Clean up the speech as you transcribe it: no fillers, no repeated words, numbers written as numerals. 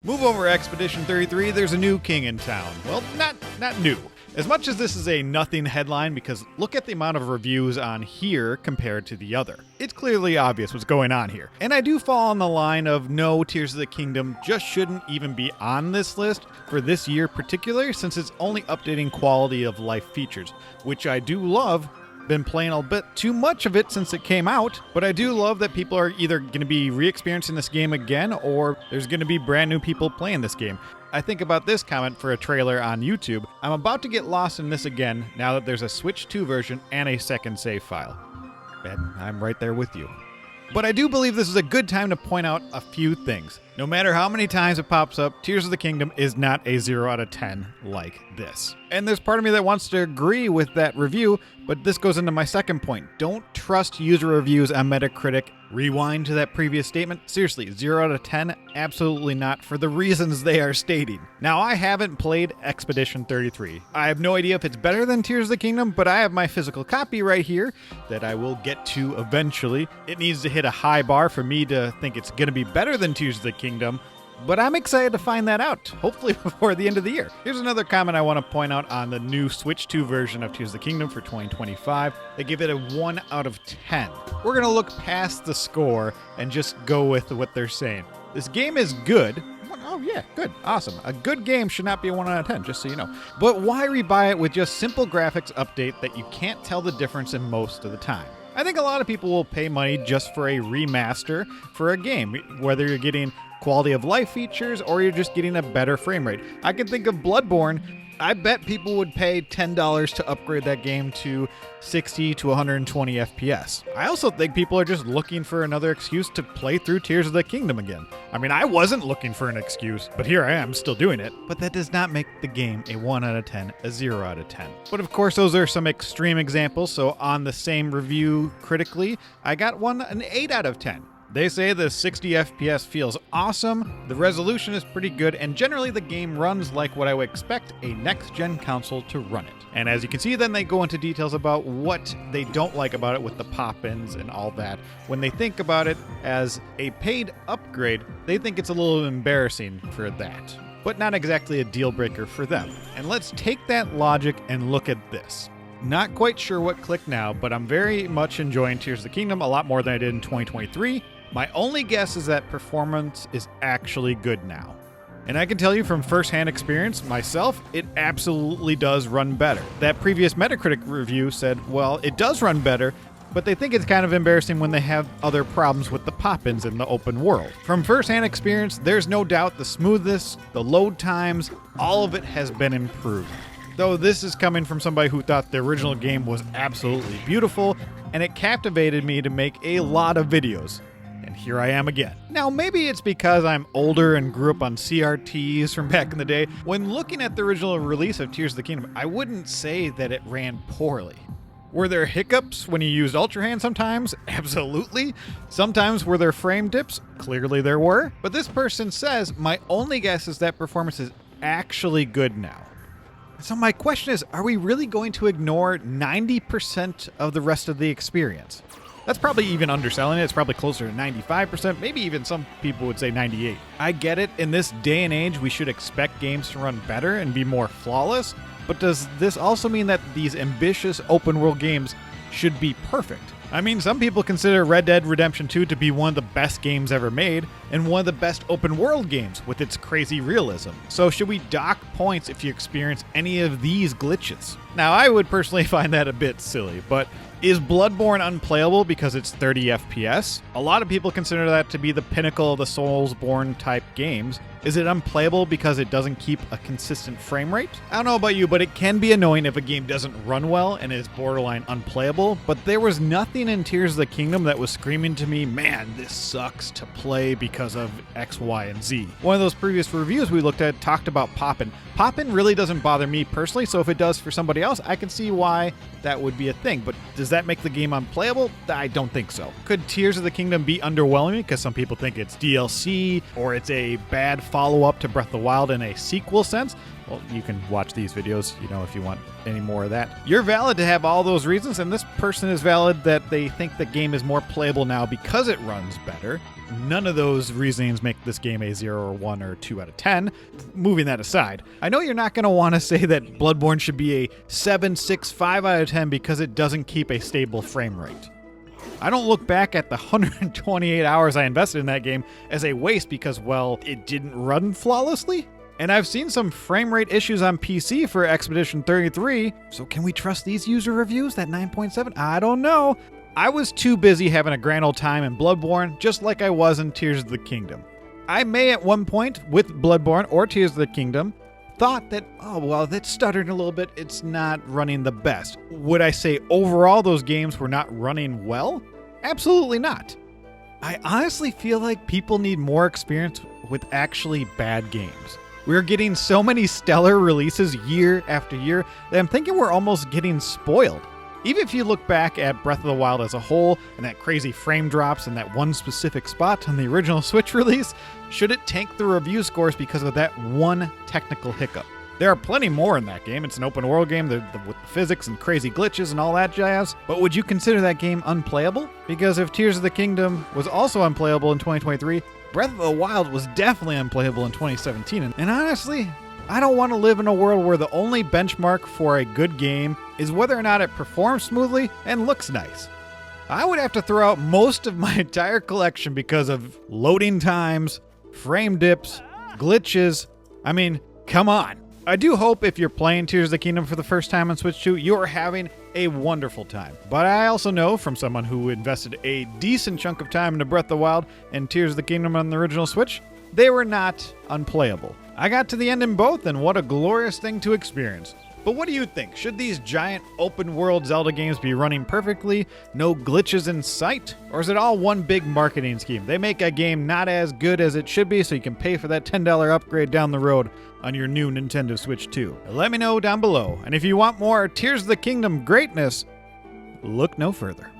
Move over, Expedition 33, there's a new king in town. Well, not new. As much as this is a nothing headline, because look at the amount of reviews on here compared to the other. It's clearly obvious what's going on here. And I do fall on the line of no, Tears of the Kingdom just shouldn't even be on this list for this year particularly, since it's only updating quality of life features, which I do love. Been playing a bit too much of it since it came out, but I do love that people are either going to be re-experiencing this game again, or there's going to be brand new people playing this game. I think about this comment for a trailer on YouTube. I'm about to get lost in this again now that there's a Switch 2 version and a second save file. And I'm right there with you. But I do believe this is a good time to point out a few things. No matter how many times it pops up, Tears of the Kingdom is not a 0 out of 10 like this. And there's part of me that wants to agree with that review, but this goes into my second point. Don't trust user reviews on Metacritic. Rewind to that previous statement. Seriously, 0 out of 10? Absolutely not, for the reasons they are stating. Now, I haven't played Expedition 33. I have no idea if it's better than Tears of the Kingdom, but I have my physical copy right here that I will get to eventually. It needs to hit a high bar for me to think it's going to be better than Tears of the Kingdom, but I'm excited to find that out, hopefully before the end of the year. Here's another comment I want to point out on the new Switch 2 version of Tears of the Kingdom for 2025. They give it a 1 out of 10. We're going to look past the score and just go with what they're saying. This game is good. Oh yeah, good, awesome. A good game should not be a 1 out of 10, just so you know. But why rebuy it with just simple graphics update that you can't tell the difference in most of the time? I think a lot of people will pay money just for a remaster for a game, whether you're getting quality of life features or you're just getting a better frame rate. I can think of Bloodborne. I bet people would pay $10 to upgrade that game to 60 to 120 FPS. I also think people are just looking for another excuse to play through Tears of the Kingdom again. I mean, I wasn't looking for an excuse, but here I am still doing it. But that does not make the game a 1 out of 10, a 0 out of 10. But of course, those are some extreme examples, so on the same review critically, I got one an 8 out of 10. They say the 60 FPS feels awesome, the resolution is pretty good, and generally the game runs like what I would expect a next-gen console to run it. And as you can see, then they go into details about what they don't like about it with the pop-ins and all that. When they think about it as a paid upgrade, they think it's a little embarrassing for that, but not exactly a deal breaker for them. And let's take that logic and look at this. Not quite sure what clicked now, but I'm very much enjoying Tears of the Kingdom a lot more than I did in 2023. My only guess is that performance is actually good now. And I can tell you from firsthand experience, myself, it absolutely does run better. That previous Metacritic review said, well, it does run better, but they think it's kind of embarrassing when they have other problems with the pop-ins in the open world. From firsthand experience, there's no doubt the smoothness, the load times, all of it has been improved. Though this is coming from somebody who thought the original game was absolutely beautiful, and it captivated me to make a lot of videos. And here I am again. Now, maybe it's because I'm older and grew up on CRTs from back in the day. When looking at the original release of Tears of the Kingdom, I wouldn't say that it ran poorly. Were there hiccups when you used Ultra Hand sometimes? Absolutely. Sometimes were there frame dips? Clearly there were. But this person says, my only guess is that performance is actually good now. So my question is, are we really going to ignore 90% of the rest of the experience? That's probably even underselling it. It's probably closer to 95%, maybe even some people would say 98. I get it. In this day and age, we should expect games to run better and be more flawless. But does this also mean that these ambitious open world games should be perfect? I mean, some people consider Red Dead Redemption 2 to be one of the best games ever made, and one of the best open world games with its crazy realism. So should we dock points if you experience any of these glitches? Now, I would personally find that a bit silly, but is Bloodborne unplayable because it's 30 FPS? A lot of people consider that to be the pinnacle of the Soulsborne type games. Is it unplayable because it doesn't keep a consistent frame rate? I don't know about you, but it can be annoying if a game doesn't run well and is borderline unplayable. But there was nothing in Tears of the Kingdom that was screaming to me, man, this sucks to play because of X, Y, and Z. One of those previous reviews we looked at talked about poppin'. Poppin' really doesn't bother me personally, so if it does for somebody else, I can see why that would be a thing. But does that make the game unplayable? I don't think so. Could Tears of the Kingdom be underwhelming because some people think it's DLC or it's a bad follow-up to Breath of the Wild in a sequel sense? well, you can watch these videos, if you want any more of that. You're valid to have all those reasons, and this person is valid that they think the game is more playable now because it runs better. None of those reasonings make this game a 0 or 1 or 2 out of 10. Moving that aside, I know you're not going to want to say that Bloodborne should be a 7, 6, 5 out of 10 because it doesn't keep a stable frame rate. I don't look back at the 128 hours I invested in that game as a waste because, well, it didn't run flawlessly. And I've seen some frame rate issues on PC for Expedition 33, so can we trust these user reviews, that 9.7? I don't know. I was too busy having a grand old time in Bloodborne, just like I was in Tears of the Kingdom. I may at one point, with Bloodborne or Tears of the Kingdom, thought that, oh, well, that's stuttering a little bit, it's not running the best. Would I say overall those games were not running well? Absolutely not. I honestly feel like people need more experience with actually bad games. We're getting so many stellar releases year after year that I'm thinking we're almost getting spoiled. Even if you look back at Breath of the Wild as a whole and that crazy frame drops in that one specific spot on the original Switch release, should it tank the review scores because of that one technical hiccup? There are plenty more in that game. It's an open world game with physics and crazy glitches and all that jazz. But would you consider that game unplayable? Because if Tears of the Kingdom was also unplayable in 2023, Breath of the Wild was definitely unplayable in 2017. And honestly, I don't want to live in a world where the only benchmark for a good game is whether or not it performs smoothly and looks nice. I would have to throw out most of my entire collection because of loading times, frame dips, glitches. I mean, come on. I do hope if you're playing Tears of the Kingdom for the first time on Switch 2, you're having a wonderful time. But I also know from someone who invested a decent chunk of time into Breath of the Wild and Tears of the Kingdom on the original Switch, they were not unplayable. I got to the end in both, and what a glorious thing to experience. But what do you think? Should these giant open-world Zelda games be running perfectly, no glitches in sight? Or is it all one big marketing scheme? They make a game not as good as it should be so you can pay for that $10 upgrade down the road on your new Nintendo Switch 2. Let me know down below. And if you want more Tears of the Kingdom greatness, look no further.